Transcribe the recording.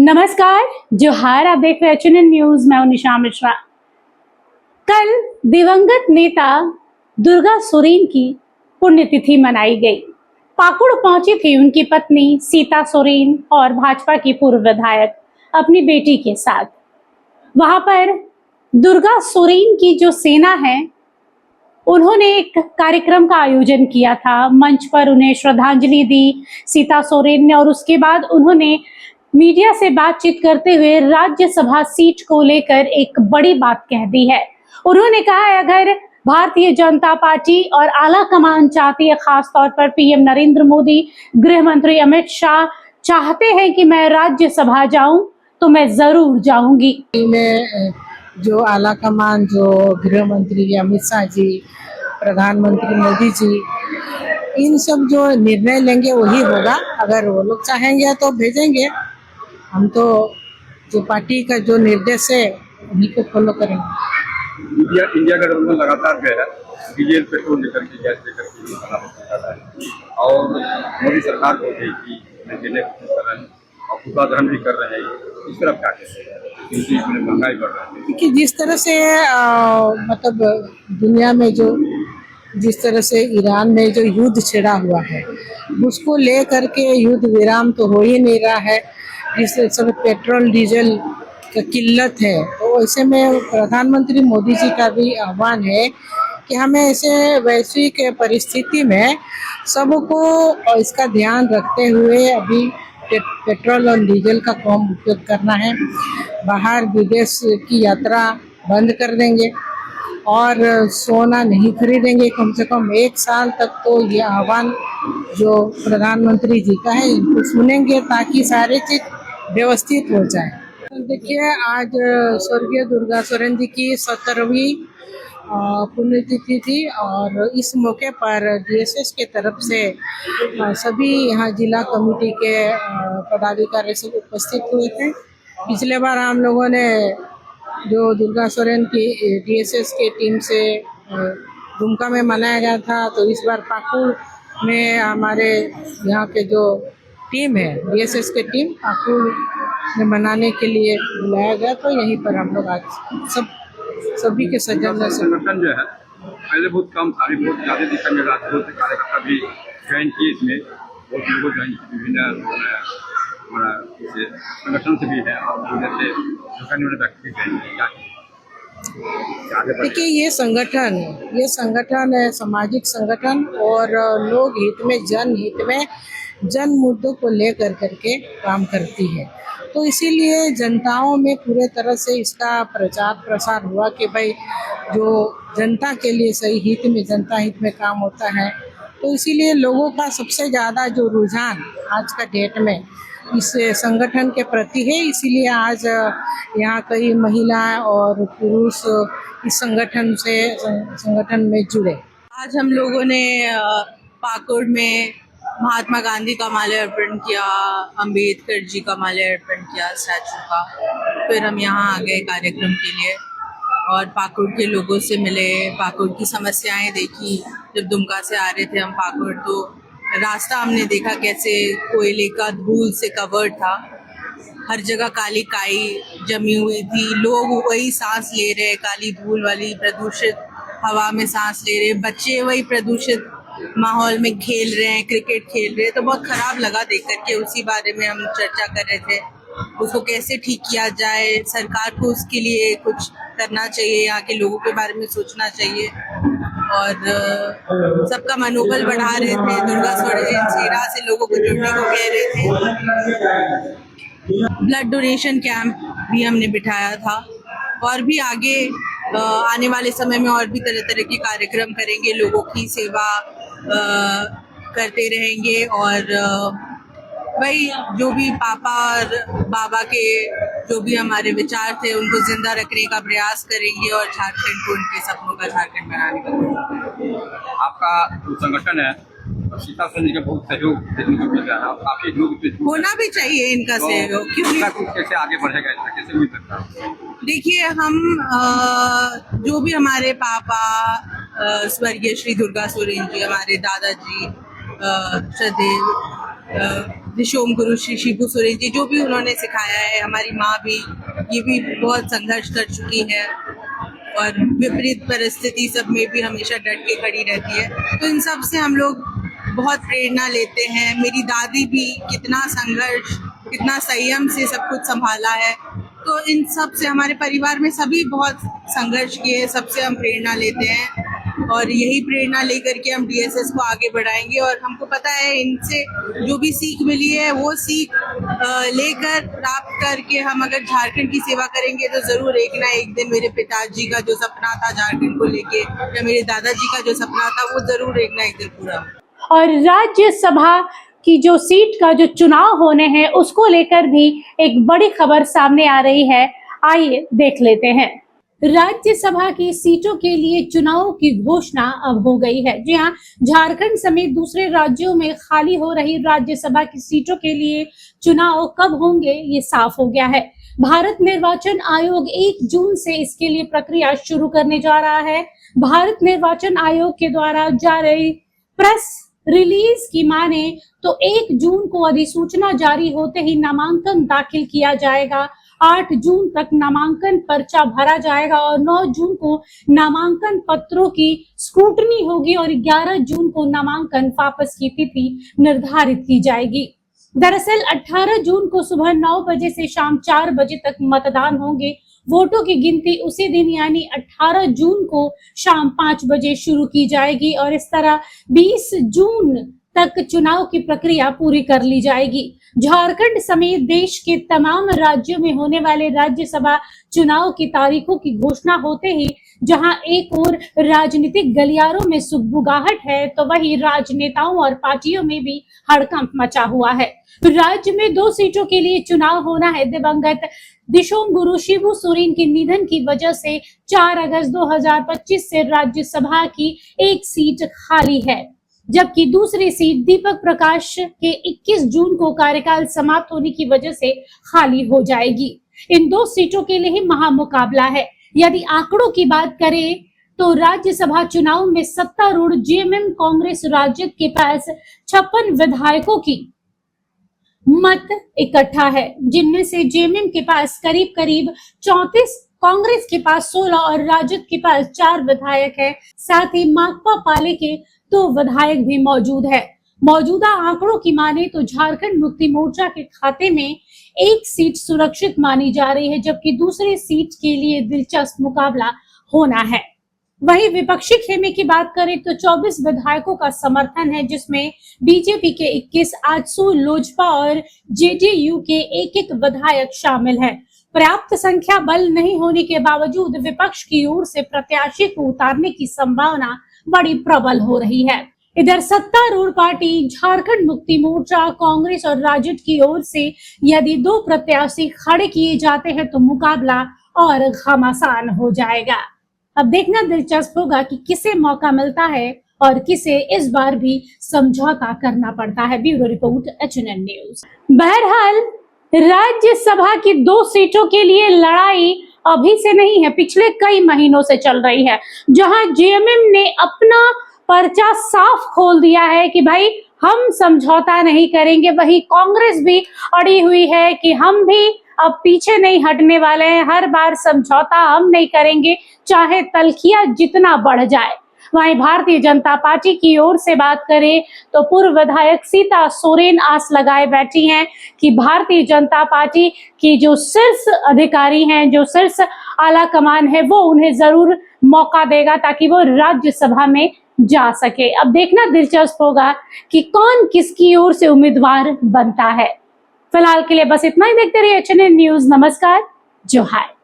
नमस्कार, जोहार। आप देख रहे हैं एचएनएन न्यूज। मैं हूं निशा मिश्रा। कल दिवंगत नेता दुर्गा सोरेन की पुण्यतिथि मनाई गई। पाकुड़ पहुंची थी उनकी पत्नी सीता सोरेन और भाजपा की पूर्व विधायक अपनी बेटी के साथ। वहां पर दुर्गा सोरेन की जो सेना है, उन्होंने एक कार्यक्रम का आयोजन किया था। मंच पर उन्हें श्रद्धांजलि दी सीता सोरेन ने और उसके बाद उन्होंने मीडिया से बातचीत करते हुए राज्यसभा सीट को लेकर एक बड़ी बात कह दी है। उन्होंने कहा है, अगर भारतीय जनता पार्टी और आला कमान चाहती है, खास तौर पर पीएम नरेंद्र मोदी, गृह मंत्री अमित शाह चाहते हैं कि मैं राज्यसभा जाऊं, तो मैं जरूर जाऊंगी। में जो आला कमान, जो गृह मंत्री अमित शाह जी, प्रधानमंत्री मोदी जी, इन सब जो निर्णय लेंगे वही होगा। अगर वो लोग चाहेंगे तो भेजेंगे। हम तो जो पार्टी का जो निर्देश है उन्हीं को फॉलो करेंगे। इंडिया का गठबंधन लगातार जो है डीजल पेट्रोल लेकर के, गैस लेकर के बना रहा है और मोदी सरकार को देने की कोशिश कर रहे हैं और पूर्वाग्रह भी कर रहे हैं। इस तरफ क्या कहते हैं, क्योंकि इसमें महंगाई बढ़ रही है। क्योंकि जिस तरह से मतलब दुनिया में जिस तरह से ईरान में जो युद्ध छिड़ा हुआ है, उसको ले करके युद्ध विराम तो हो ही नहीं रहा है। जिस सब पेट्रोल डीजल का किल्लत है, तो ऐसे में प्रधानमंत्री मोदी जी का भी आह्वान है कि हमें ऐसे वैश्विक परिस्थिति में सबको इसका ध्यान रखते हुए अभी पेट्रोल और डीजल का कम उपयोग करना है। बाहर विदेश की यात्रा बंद कर देंगे और सोना नहीं खरीदेंगे कम से कम 1 साल तक। तो ये आह्वान जो प्रधानमंत्री जी का है, इनको सुनेंगे ताकि सारे चीज व्यवस्थित हो जाए। देखिए, आज स्वर्गीय दुर्गा सोरेन जी की 17वीं पुण्यतिथि थी और इस मौके पर डीएसएस के तरफ से सभी यहाँ जिला कमेटी के पदाधिकारी सब उपस्थित हुए थे। पिछले बार हम लोगों ने जो दुर्गा सोरेन की डीएसएस के टीम से दुमका में मनाया गया था, तो इस बार पाकुड़ में हमारे यहाँ के जो टीम है, डीएसएस के टीम पाकुड़ में मनाने के लिए बुलाया गया। तो यहीं पर हम लोग आज सभी के संगठन जो है पहले बहुत कम था, अभी बहुत ज़्यादा दिखा में राज्य से कार्यकर्ता भी ज्वाइन किए। इसमें बहुत लोगों ज्वाइन किए, विभिन्न संगठन से भी है और जैसे व्यक्ति ज्वाइन किया। देखिए, ये संगठन है सामाजिक संगठन और लोग हित में, जनहित में, जन मुद्दों को लेकर करके काम करती है। तो इसीलिए जनताओं में पूरे तरह से इसका प्रचार प्रसार हुआ कि भाई जो जनता के लिए सही हित में, जनता हित में काम होता है। तो इसीलिए लोगों का सबसे ज़्यादा जो रुझान आज का डेट में इस संगठन के प्रति है। इसीलिए आज यहाँ कई महिलाएं और पुरुष इस संगठन में जुड़े। आज हम लोगों ने पाकुड़ में महात्मा गांधी का माल्यार्पण किया, अंबेडकर जी का माल्यार्पण किया स्टैचू का। फिर हम यहाँ आ गए कार्यक्रम के लिए और पाकुड़ के लोगों से मिले, पाकुड़ की समस्याएं देखी। जब दुमका से आ रहे थे हम पाकुड़, तो रास्ता हमने देखा कैसे कोयले का धूल से कवर्ड था, हर जगह काली काई जमी हुई थी। लोग वही सांस ले रहे, काली धूल वाली प्रदूषित हवा में सांस ले रहे। बच्चे वही प्रदूषित माहौल में खेल रहे हैं, क्रिकेट खेल रहे हैं। तो बहुत खराब लगा देख करके। उसी बारे में हम चर्चा कर रहे थे, उसको कैसे ठीक किया जाए। सरकार को उसके लिए कुछ करना चाहिए, यहाँ के लोगों के बारे में सोचना चाहिए और सबका मनोबल बढ़ा रहे थे। दुर्गा सोरेन सेना से लोगों को जुड़ने को कह रहे थे। ब्लड डोनेशन कैंप भी हमने बिठाया था और भी आगे आने वाले समय में और भी तरह तरह के कार्यक्रम करेंगे, लोगों की सेवा करते रहेंगे और भाई जो भी पापा और बाबा के जो भी हमारे विचार थे उनको जिंदा रखने का प्रयास करेंगे और झारखंड को उनके सपनों का झारखंड बनाने का। आपका जो संगठन है सीता सोरेन जी का बहुत सहयोग देखने को मिल रहा है, काफी होना भी चाहिए इनका सहयोग। क्योंकि कैसे आगे बढ़ेगा, इसका कैसे मिल सकता है? देखिए, हम जो भी हमारे पापा स्वर्गीय श्री दुर्गा सोरेन जी, हमारे दादाजी श्रद्धेय दिशोम गुरु श्री शिबू सोरेन जी, जो भी उन्होंने सिखाया है, हमारी माँ भी, ये भी बहुत संघर्ष कर चुकी है और विपरीत परिस्थिति सब में भी हमेशा डट के खड़ी रहती है। तो इन सब से हम लोग बहुत प्रेरणा लेते हैं। मेरी दादी भी कितना संघर्ष, कितना संयम से सब कुछ संभाला है। तो इन सब से हमारे परिवार में सभी बहुत संघर्ष किए, सबसे हम प्रेरणा लेते हैं और यही प्रेरणा लेकर के हम डीएसएस को आगे बढ़ाएंगे। और हमको पता है इनसे जो भी सीख मिली है वो सीख लेकर प्राप्त करके हम अगर झारखंड की सेवा करेंगे तो जरूर एक ना एक दिन मेरे पिताजी का जो सपना था झारखंड को लेके, या मेरे दादाजी का जो सपना था, वो जरूर एक ना एक दिन पूरा होगा। और राज्यसभा की जो सीट का जो चुनाव होने हैं उसको लेकर भी एक बड़ी खबर सामने आ रही है। आइए देख लेते हैं। राज्यसभा की सीटों के लिए चुनाव की घोषणा अब हो गई है। जी हाँ, झारखंड समेत दूसरे राज्यों में खाली हो रही राज्यसभा की सीटों के लिए चुनाव कब होंगे ये साफ हो गया है। भारत निर्वाचन आयोग 1 जून से इसके लिए प्रक्रिया शुरू करने जा रहा है। भारत निर्वाचन आयोग के द्वारा जारी प्रेस रिलीज की माने तो 1 जून को अधिसूचना जारी होते ही नामांकन दाखिल किया जाएगा। 8 जून तक नामांकन पर्चा भरा जाएगा और 9 जून को नामांकन पत्रों की स्क्रूटनी होगी और 11 जून को नामांकन वापस की तिथि निर्धारित की जाएगी। दरअसल 18 जून को सुबह 9 बजे से शाम 4 बजे तक मतदान होंगे। वोटों की गिनती उसी दिन यानी 18 जून को शाम 5 बजे शुरू की जाएगी और इस तरह 20 जून तक चुनाव की प्रक्रिया पूरी कर ली जाएगी। झारखंड समेत देश के तमाम राज्यों में होने वाले राज्यसभा चुनाव की तारीखों की घोषणा होते ही जहां एक ओर राजनीतिक गलियारों में सुगबुगाहट है तो वहीं राजनेताओं और पार्टियों में भी हड़कंप मचा हुआ है। राज्य में 2 सीटों के लिए चुनाव होना है। दिवंगत दिशोम गुरु शिबू सोरेन के निधन की वजह से 4 अगस्त 2025 से राज्यसभा की एक सीट खाली है, जबकि दूसरी सीट दीपक प्रकाश के 21 जून को कार्यकाल समाप्त होने की वजह से खाली हो जाएगी। इन 2 सीटों के लिए ही महामुकाबला है। यदि आंकड़ों की बात करें तो राज्यसभा चुनाव में सत्तारूढ़ जेएमएम कांग्रेस राजद के पास 56 विधायकों की मत इकट्ठा है, जिनमें से जेएमएम के पास करीब 34, कांग्रेस के पास 16 और राजद के पास 4 विधायक है। साथ ही माकपा पाले के 2 विधायक भी मौजूद है। मौजूदा आंकड़ों की माने तो झारखंड मुक्ति मोर्चा के खाते में 1 सीट सुरक्षित मानी जा रही है, जबकि दूसरी सीट के लिए दिलचस्प मुकाबला होना है। वहीं विपक्षी खेमे की बात करें तो 24 विधायकों का समर्थन है, जिसमें बीजेपी के 21, आजसू, लोजपा और जेडीयू के 1-1 विधायक शामिल हैं। पर्याप्त संख्या बल नहीं होने के बावजूद विपक्ष की ओर से प्रत्याशी को उतारने की संभावना बड़ी प्रबल हो रही है। इधर सत्तारूढ़ पार्टी झारखंड मुक्ति मोर्चा, कांग्रेस और राजद की ओर से यदि 2 प्रत्याशी खड़े किए जाते हैं तो मुकाबला और घमासान हो जाएगा। अब देखना दिलचस्प होगा कि किसे मौका मिलता है और किसे इस बार भी समझौता करना पड़ता है। Bureau report HNN news. बहरहाल राज्यसभा की 2 सीटों के लिए लड़ाई अभी से नहीं है, पिछले कई महीनों से चल रही है, जहां जेएमएम ने अपना पर्चा साफ खोल दिया है कि भाई हम समझौता नहीं करेंगे। वही कांग्रेस भी अड़ी हुई है कि हम भी अब पीछे नहीं हटने वाले हैं, हर बार समझौता हम नहीं करेंगे, चाहे तलखिया जितना बढ़ जाए। वहीं भारतीय जनता पार्टी की ओर से बात करें तो पूर्व विधायक सीता सोरेन आस लगाए बैठी हैं कि भारतीय जनता पार्टी की जो शीर्ष अधिकारी हैं, जो शीर्ष आला कमान है, वो उन्हें जरूर मौका देगा ताकि वो राज्यसभा में जा सके। अब देखना दिलचस्प होगा कि कौन किसकी ओर से उम्मीदवार बनता है। फिलहाल के लिए बस इतना ही। देखते रहिए एचएनएन न्यूज। नमस्कार, जोहार।